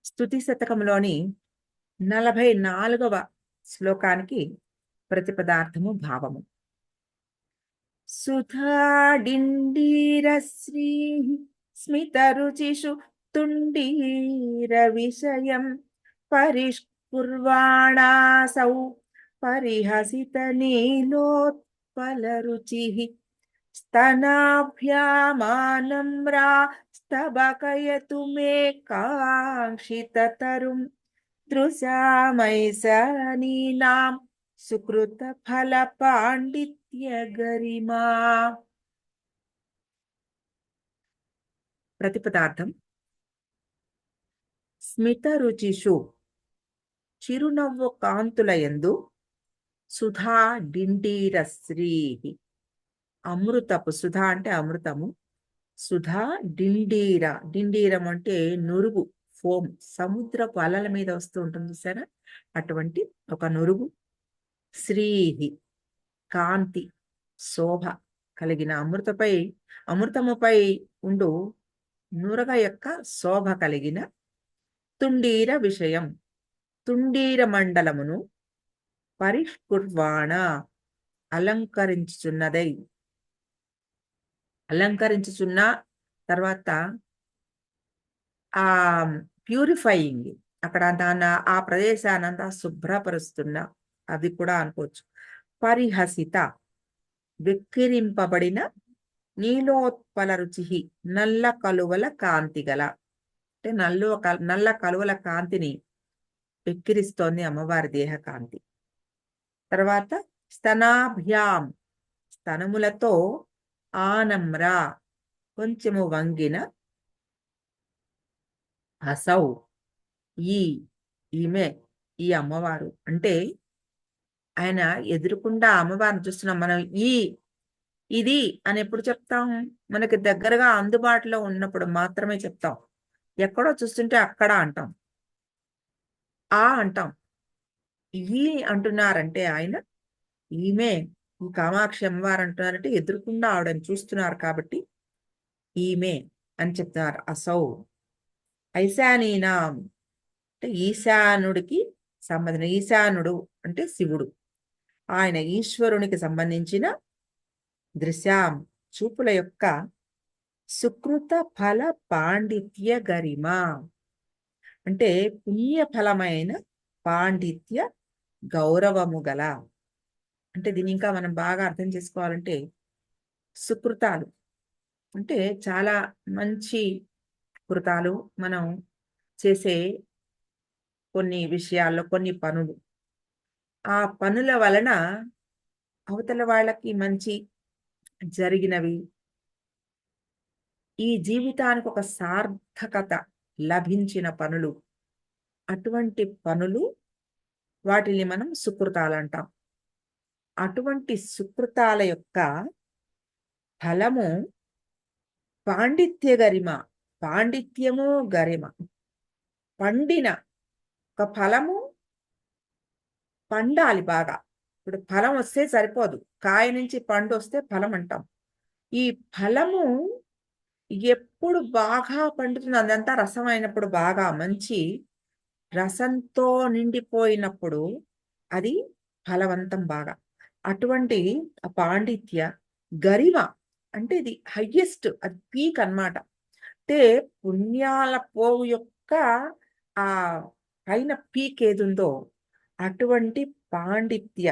స్తుతి శతకంలోని 44వ శ్లోకానికి ప్రతిపదార్థము భావము. సుధాడిండీరశ్రీ స్మితరుచిషు తుండీర విషయం పరిష్కుర్వాణాసౌ పరిహసిత నీలోత్పలరుచి స్తనాభ్యామానమ్రా స్తబకయతు మే కాంక్షితతరుం దృశామైసనీనాం సుకృత ఫల పాండిత్య గరిమా. ప్రతిపదార్థం. స్మిత రుచిషు చిరునవ్వు కాంతులయందు సుధా డిండీరశ్రీ అమృతపు, సుధా అంటే అమృతము, సుధా డిండీర, డిండీరం అంటే నురుగు, ఫోమ్, సముద్రపు అలల మీద వస్తూ ఉంటుంది చూసారా, అటువంటి ఒక నురుగు, శ్రీహి కాంతి శోభ కలిగిన అమృతముపై ఉండు నురగ యొక్క శోభ కలిగిన తుండీర విషయం తుండీర మండలమును పరిష్కుర్వాణ అలంకరించుచున్న తర్వాత ఆ ప్యూరిఫైయింగ్, అక్కడ ఆ ప్రదేశానంతా శుభ్రపరుస్తున్న, అది కూడా అనుకోవచ్చు. పరిహసిత వెక్కిరింపబడిన నీలోత్పల రుచి నల్ల కలువల కాంతి గల, అంటే నల్ల కలువల కాంతిని వెక్కిరిస్తోంది అమ్మవారి దేహ కాంతి. తర్వాత స్తనాభ్యాం స్తనములతో ఆనమ్ర కొంచెము వంగిన అసౌ ఈమె ఈ అమ్మవారు, అంటే ఆయన ఎదురుకుండా అమ్మవారిని చూస్తున్నాం మనం. ఇది అని ఎప్పుడు చెప్తాం? మనకి దగ్గరగా అందుబాటులో ఉన్నప్పుడు మాత్రమే చెప్తాం. ఎక్కడో చూస్తుంటే అక్కడ అంటాం, అంటాం. ఈ అంటున్నారంటే ఆయన, ఈమె ఈ కామాక్షి అమ్మవారు అంటున్నారంటే ఎదురుకుండా ఆవిడని చూస్తున్నారు కాబట్టి ఈమె అని చెప్తున్నారు. అసౌ ఐశానీనాం అంటే ఈశానుడికి సంబంధించిన, ఈశానుడు అంటే శివుడు, ఆయన ఈశ్వరునికి సంబంధించిన దృశ్యాం చూపుల యొక్క సుకృత ఫల పాండిత్య గరిమ అంటే పుణ్యఫలమైన పాండిత్య గౌరవము గల, అంటే దీని ఇంకా మనం బాగా అర్థం చేసుకోవాలంటే సుకృతాలు అంటే చాలా మంచి కృతాలు, మనం చేసే కొన్ని విషయాల్లో కొన్ని పనులు, ఆ పనుల వలన అవతల వాళ్ళకి మంచి జరిగినవి, ఈ జీవితానికి ఒక సార్థకత లభించిన పనులు, అటువంటి పనులు వాటిని మనం సుకృతాలు అంటాం. అటువంటి సుకృతాల యొక్క ఫలము పాండిత్య గరిమ, పాండిత్యము గరిమ, పండిన ఒక ఫలము పండాలి బాగా. ఇప్పుడు ఫలం వస్తే సరిపోదు, కాయ నుంచి పండు వస్తే ఫలం అంటాం. ఈ ఫలము ఎప్పుడు బాగా పండుతుంది, అదంతా రసం అయినప్పుడు, బాగా మంచి రసంతో నిండిపోయినప్పుడు అది ఫలవంతం బాగా. అటువంటి పాండిత్య గరిమ అంటే ఇది హయ్యెస్ట్, అది పీక్ అన్నమాట. అంటే పుణ్యాల పోవు యొక్క ఆ పైన పీక్ ఏదుందో అటువంటి పాండిత్య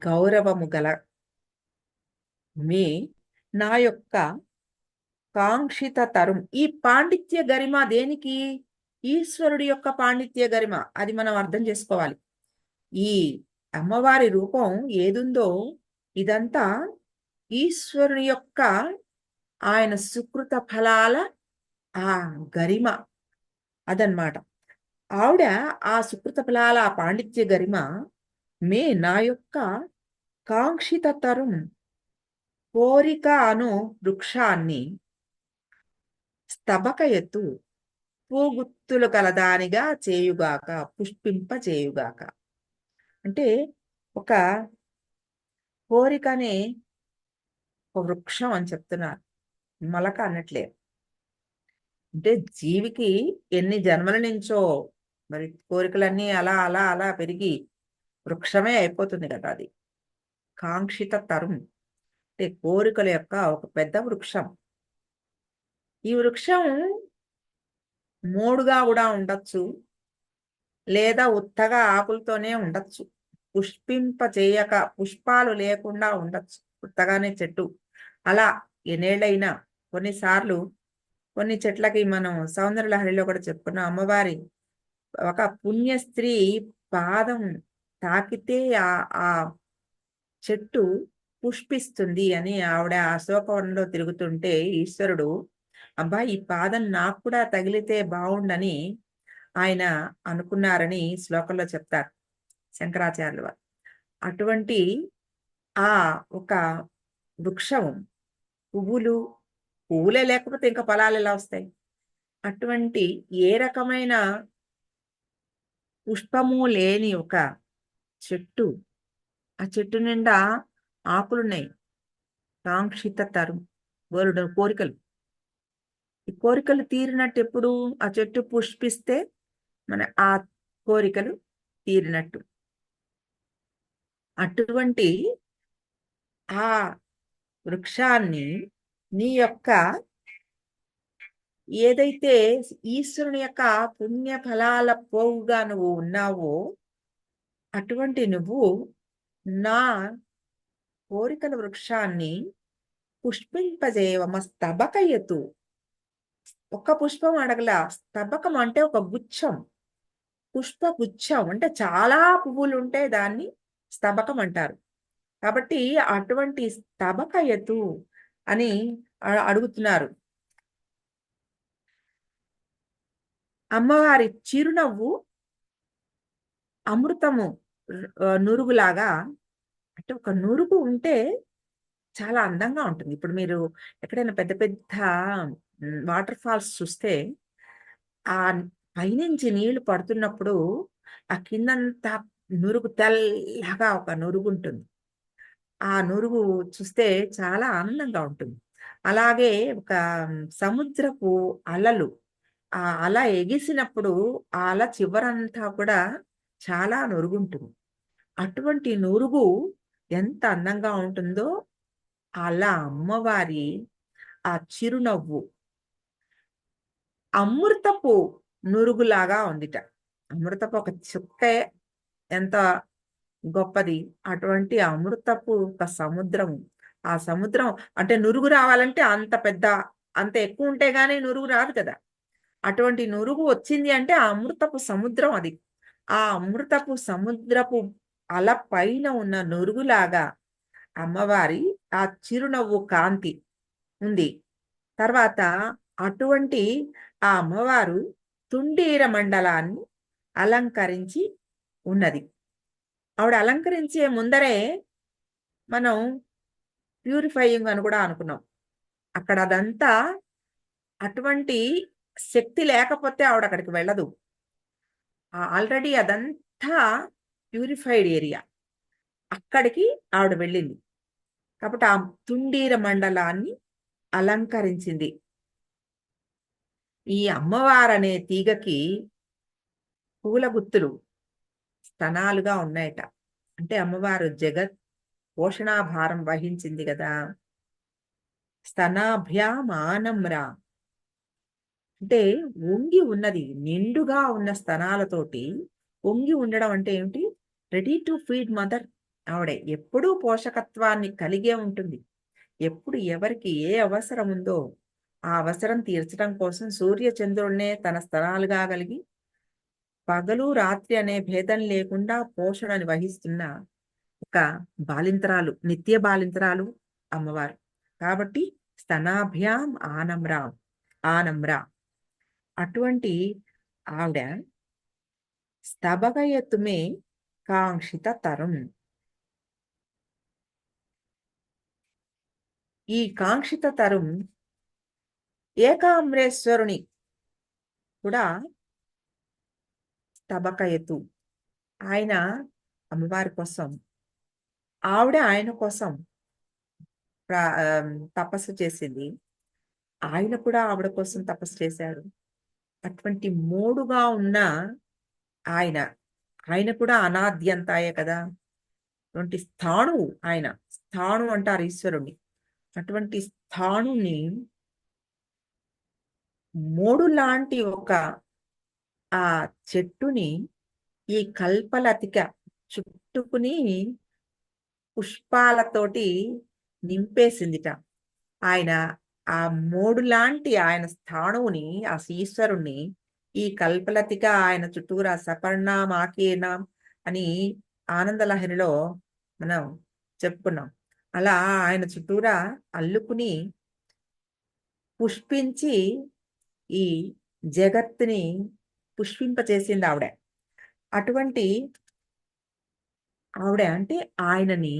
గౌరవము గల నా యొక్క కాంక్షిత తరం. ఈ పాండిత్య గరిమ దేనికి? ఈశ్వరుడి యొక్క పాండిత్య గరిమ, అది మనం అర్థం చేసుకోవాలి. ఈ అమ్మవారి రూపం ఏదుందో ఇదంతా ఈశ్వరుని యొక్క ఆయన సుకృత ఫలాల ఆ గరిమ అదనమాట. ఆవిడ ఆ సుకృత ఫలాల ఆ పాండిత్య గరిమ నా యొక్క కాంక్షిత తరం కోరిక అను వృక్షాన్ని స్తబక ఎత్తు పూగుత్తులు కలదానిగా చేయుగాక, పుష్పింప చేయుగాక. అంటే ఒక కోరికనే ఒక వృక్షం అని చెప్తున్నారు, మొలక అన్నట్లే. అంటే జీవికి ఎన్ని జన్మల నుంచో మరి కోరికలన్నీ అలా అలా అలా పెరిగి వృక్షమే అయిపోతుంది కదా అది. కాంక్షిత తరం అంటే కోరికల యొక్క ఒక పెద్ద వృక్షం. ఈ వృక్షం మోడుగా కూడా ఉండొచ్చు, లేదా ఉత్తగా ఆకులతోనే ఉండొచ్చు. పుష్పింప చేయక పుష్పాలు లేకుండా ఉండొచ్చు, ఉత్తగానే చెట్టు. అలా ఎన్నేళ్ళైనా కొన్నిసార్లు కొన్ని చెట్లకి మనం సౌందర్యలహరిలో కూడా చెప్పుకున్నాం, అమ్మవారి ఒక పుణ్య స్త్రీ పాదం తాకితే ఆ ఆ చెట్టు పుష్పిస్తుంది అని ఆవిడ అశోకవనంలో తిరుగుతుంటే ఈశ్వరుడు, అబ్బా ఈ పాదం నాకు కూడా తగిలితే బాగుండని ఆయన అనుకున్నారని శ్లోకంలో చెప్తారు శంకరాచార్యులు వారు. అటువంటి ఆ ఒక వృక్షం పువ్వులు, పువ్వులే లేకపోతే ఇంకా ఫలాలు ఎలా వస్తాయి? అటువంటి ఏ రకమైన పుష్పము లేని ఒక చెట్టు, ఆ చెట్టు నిండా ఆకులున్నాయి. కాంక్షిత తరం, బోలెడు కోరికలు. ఈ కోరికలు తీరినట్టు ఎప్పుడు? ఆ చెట్టు పుష్పిస్తే మన ఆ కోరికలు తీరినట్టు. అటువంటి ఆ వృక్షాన్ని నీ యొక్క ఏదైతే ఈశ్వరుని యొక్క పుణ్య ఫలాల పోవుగా నువ్వు ఉన్నావో, అటువంటి నువ్వు నా కోరికల వృక్షాన్ని పుష్పింపజేయవమ స్తబకయతు. ఒక్క పుష్పం అడగల, స్తబకం అంటే ఒక గుచ్చం, పుష్ప గుచ్చం అంటే చాలా పువ్వులు ఉంటే దాన్ని స్తబకం అంటారు. కాబట్టి అటువంటి స్తబకయతు అని అడుగుతున్నారు. అమ్మవారి చిరునవ్వు అమృతము నురుగులాగా, అంటే ఒక నురుగు ఉంటే చాలా అందంగా ఉంటుంది. ఇప్పుడు మీరు ఎక్కడైనా పెద్ద పెద్ద వాటర్ ఫాల్స్ చూస్తే ఆ పైనుంచి నీళ్లు పడుతున్నప్పుడు ఆ కిందంతా నురుగు తెల్లగా ఒక నురుగు ఉంటుంది. ఆ నురుగు చూస్తే చాలా ఆనందంగా ఉంటుంది. అలాగే ఒక సముద్రపు అలలు, ఆ అల ఎగిసినప్పుడు ఆ అల చివరంతా కూడా చాలా నురుగుంటుంది. అటువంటి నురుగు ఎంత అందంగా ఉంటుందో అలా అమ్మవారి ఆ చిరునవ్వు అమృతపు నురుగులాగా ఉందిట. అమృతపు ఒక చుక్కే ఎంత గొప్పది. అటువంటి అమృతపు ఒక సముద్రం. ఆ సముద్రం అంటే నురుగు రావాలంటే అంత పెద్ద, అంత ఎక్కువ ఉంటే గాని నురుగు రాదు కదా! అటువంటి నురుగు వచ్చింది అంటే ఆ అమృతపు సముద్రం అది. ఆ అమృతపు సముద్రపు అల పైన ఉన్న నురుగులాగా అమ్మవారి ఆ చిరునవ్వు కాంతి ఉంది. తర్వాత అటువంటి ఆ అమ్మవారు తుండీర మండలాన్ని అలంకరించి ఉన్నది. ఆవిడ అలంకరించే ముందరే మనం ప్యూరిఫయింగ్ అని కూడా అనుకున్నాం. అక్కడ అదంతా అటువంటి శక్తి లేకపోతే ఆవిడ అక్కడికి వెళ్ళదు. ఆల్రెడీ అదంతా ప్యూరిఫైడ్ ఏరియా. అక్కడికి ఆవిడ వెళ్ళింది. కాబట్టి ఆ తుండీర మండలాన్ని అలంకరించింది. ఈ అమ్మవారనే తీగకి పూల గుత్తులు స్తనాలుగా ఉన్నాయట. అంటే అమ్మవారు జగత్ పోషణాభారం వహించింది కదా! స్తనాభ్యామానమ్రా అంటే వంగి ఉన్నది. నిండుగా ఉన్న స్తనాలతోటి వంగి ఉండడం అంటే ఏమిటి? Ready to feed mother. ఆవిడ ఎప్పుడూ పోషకత్వాన్ని కలిగే ఉంటుంది. ఎప్పుడు ఎవరికి ఏ అవసరం ఉందో ఆ అవసరం తీర్చడం కోసం సూర్య చంద్రుల్నే తన స్తనాలుగా కలిగి పగలు రాత్రి అనే భేదం లేకుండా పోషణని వహిస్తున్న ఒక బాలింతరాలు, నిత్య బాలింతరాలు అమ్మవారు. కాబట్టి స్తనాభ్యాం ఆనమ్రాం ఆనమ్రా అటువంటి ఆవిడ స్తబగయతుమే కాంక్షిత తరం. ఈ కాంక్షిత తరం ఏకాంబరేశ్వరుని కూడా స్తబకయతు. ఆయన అమ్మవారి కోసం, ఆవిడ ఆయన కోసం తపస్సు చేసింది. ఆయన కూడా ఆవిడ కోసం తపస్సు చేశాడు. అటువంటి మోడుగా ఉన్న ఆయన, ఆయన కూడా అనాద్యంతాయే కదా! అటువంటి స్థాణువు ఆయన. స్థాణు అంటారు ఈశ్వరుణ్ణి. అటువంటి స్థాణుని మోడు లాంటి ఒక ఆ చెట్టుని ఈ కల్పలతిక చుట్టుకుని పుష్పాలతోటి నింపేసిందిట. ఆయన ఆ మోడు లాంటి ఆయన స్థాణువుని, ఆ ఈశ్వరుణ్ణి ఈ కల్పలతిక ఆయన చుట్టూరా సపర్ణాం ఆకీర్ణాం అని ఆనందలహరిలో మనం చెప్పుకున్నాం. అలా ఆయన చుట్టూరా అల్లుకుని పుష్పించి ఈ జగత్తుని పుష్పింపచేసింది ఆవిడ. అటువంటి ఆవిడ అంటే ఆయనని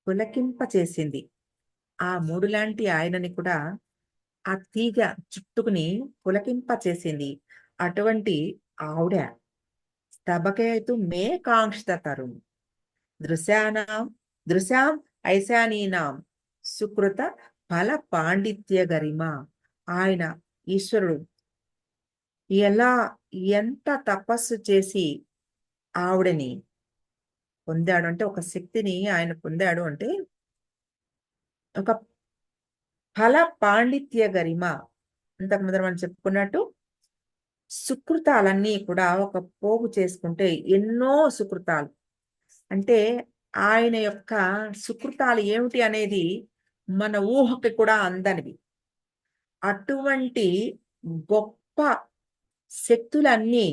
పులకింపచేసింది. ఆ మూడులాంటి ఆయనని కూడా ఆ తీగ చుట్టుకుని పులకింపచేసింది. అటువంటి ఆవిడ స్తబకేతు మే కాంక్షిత తరుణ్ దృశానాం దృశాం ఐశానీనాం సుకృత ఫల పాండిత్య గరిమ. ఆయన ఈశ్వరుడు ఎలా ఎంత తపస్సు చేసి ఆవిడని పొందాడు అంటే, ఒక శక్తిని ఆయన పొందాడు అంటే, ఒక ఫల పాండిత్య గరిమ. ఇంతకు ముందర మనం చెప్పుకున్నట్టు సుకృతాలన్నీ కూడా ఒక పోగు చేసుకుంటే ఎన్నో సుకృతాలు అంటే, ఆయన యొక్క సుకృతాలు ఏమిటి అనేది మన ఊహకి కూడా అందనివి. అటువంటి గొప్ప శక్తులన్నీ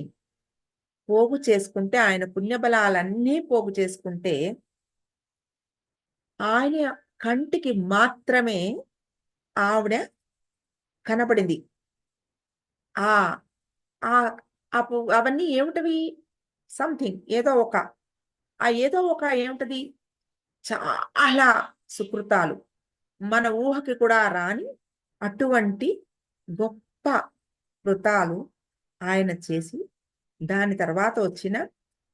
పోగు చేసుకుంటే, ఆయన పుణ్యబలాలన్నీ పోగు చేసుకుంటే, ఆయన కంటికి మాత్రమే ఆవిడ కనపడింది. ఆ ఆ అవన్నీ ఏమిటవి? సంథింగ్ ఏదో ఒక, ఆ ఏదో ఒక ఏమిటది? చాలా సుకృతాలు. మన ఊహకి కూడా రాని అటువంటి గొప్ప కృతాలు ఆయన చేసి, దాని తర్వాత వచ్చిన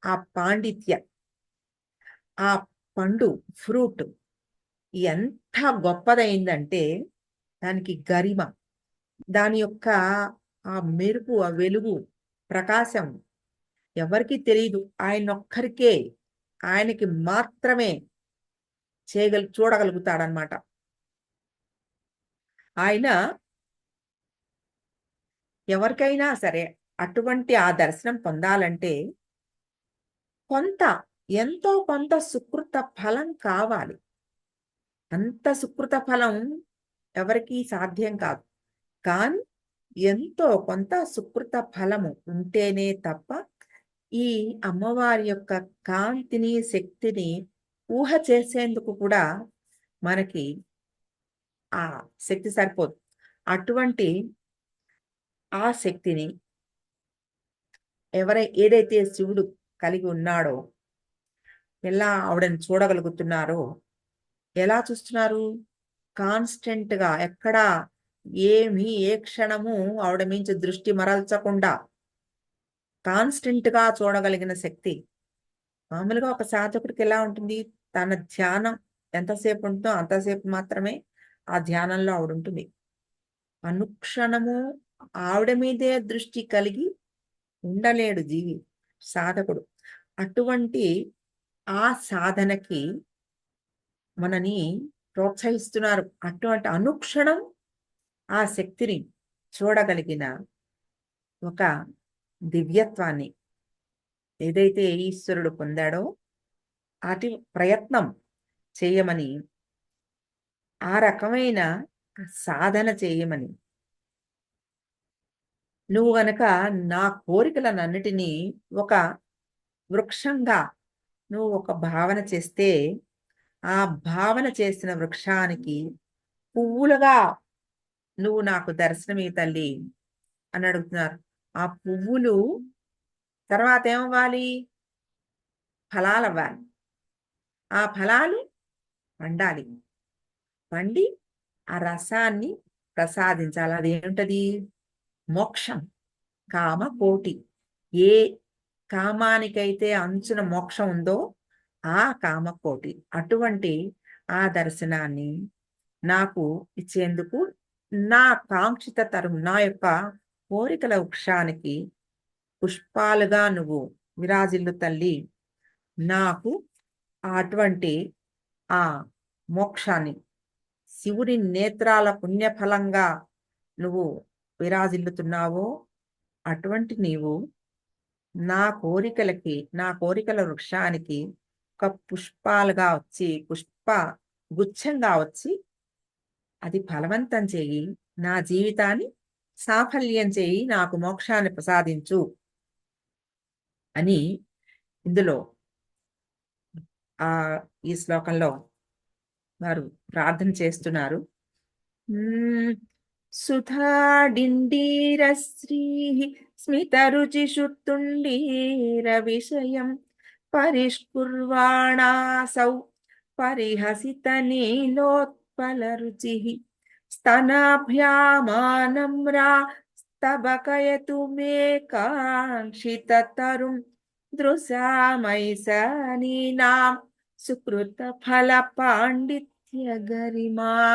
ఆ పాండిత్య, ఆ పండు ఫ్రూట్ ఎంత గొప్పదయిందంటే, దానికి గరిమ, దాని యొక్క ఆ మెరుపు, ఆ వెలుగు, ప్రకాశం ఎవరికీ తెలియదు. ఆయనొక్కరికే, ఆయనకి మాత్రమే చూడగలుగుతాడనమాట. ఆయన ఎవరికైనా సరే అటువంటి ఆ దర్శనం పొందాలంటే కొంత, ఎంతో కొంత సుకృత ఫలం కావాలి. అంత సుకృత ఫలం ఎవరికీ సాధ్యం కాదు. కానీ ఎంతో కొంత సుకృత ఫలము ఉంటేనే తప్ప ఈ అమ్మవారి యొక్క కాంతిని, శక్తిని ఊహ చేసేందుకు కూడా మనకి ఆ శక్తి సరిపోదు. అటువంటి ఆ శక్తిని ఏదైతే శివుడు కలిగి ఉన్నాడో, ఎలా ఆవిడని చూడగలుగుతున్నారో, ఎలా చూస్తున్నారు? కాన్స్టెంట్‌గా ఎక్కడా ఏమీ ఏ క్షణము ఆవిడ మించి దృష్టి మరల్చకుండా కాన్స్టెంట్‌గా చూడగలిగిన శక్తి. మామూలుగా ఒక సాధకుడికి ఎలా ఉంటుంది? తన ధ్యానం ఎంతసేపు ఉంటుందో అంతసేపు మాత్రమే ఆ ధ్యానంలో ఆవిడుంటుంది. అనుక్షణము ఆవిడ మీదే దృష్టి కలిగి ఉండలేడు జీవి, సాధకుడు. అటువంటి ఆ సాధనకి మనని ప్రోత్సహిస్తున్నారు. అటువంటి అనుక్షణం ఆ శక్తిని చూడగలిగిన ఒక దివ్యత్వాన్ని ఏదైతే ఈశ్వరుడు పొందాడో, అటి ప్రయత్నం చేయమని, ఆ రకమైన సాధన చేయమని, నువ్వు గనక నా కోరికలనన్నిటినీ ఒక వృక్షంగా నువ్వు ఒక భావన చేస్తే, ఆ భావన చేసిన వృక్షానికి పువ్వులుగా నువ్వు నాకు దర్శనమీ తల్లి అని అడుగుతున్నారు. ఆ పువ్వులు తర్వాత ఏమవ్వాలి? ఫలాలవ్వాలి. ఆ ఫలాలు పండాలి. పండి ఆ రసాన్ని ప్రసాదించాలి. అదేంటది? మోక్షం. కామ కోటి. ఏ కామానికైతే అంచున మోక్షం ఉందో ఆ కామకోటి. అటువంటి ఆ దర్శనాన్ని నాకు ఇచ్చేందుకు నా కాంక్షిత తరం, నా యొక్క కోరికల వృక్షానికి పుష్పాలుగా నువ్వు విరాజిల్లు తల్లి. నాకు అటువంటి ఆ మోక్షాన్ని, శివుడి నేత్రాల పుణ్యఫలంగా నువ్వు విరాజిల్లుతున్నావో అటువంటి నీవు నా కోరికలకి, నా కోరికల వృక్షానికి ఒక పుష్పాలుగా వచ్చి, పుష్ప గుచ్ఛంగా వచ్చి అది ఫలవంతం చేయి, నా జీవితాన్ని సాఫల్యం చేయి, నాకు మోక్షాన్ని ప్రసాదించు అని ఇందులో ఆ ఈ శ్లోకంలో వారు ప్రార్థన చేస్తున్నారు. సుధాడిండీరశ్రీ స్మితరుచిషుత్తుండీర విషయం పరిష్కుర్వాణాసౌ పరిహసిత నీలోత్పలరుచి స్తనాభ్యామానమ్రా స్తబకయతు మే కాంక్షితతరుం దృశామైసనీనాం సుకృత ఫల పాండిత్య గరిమా.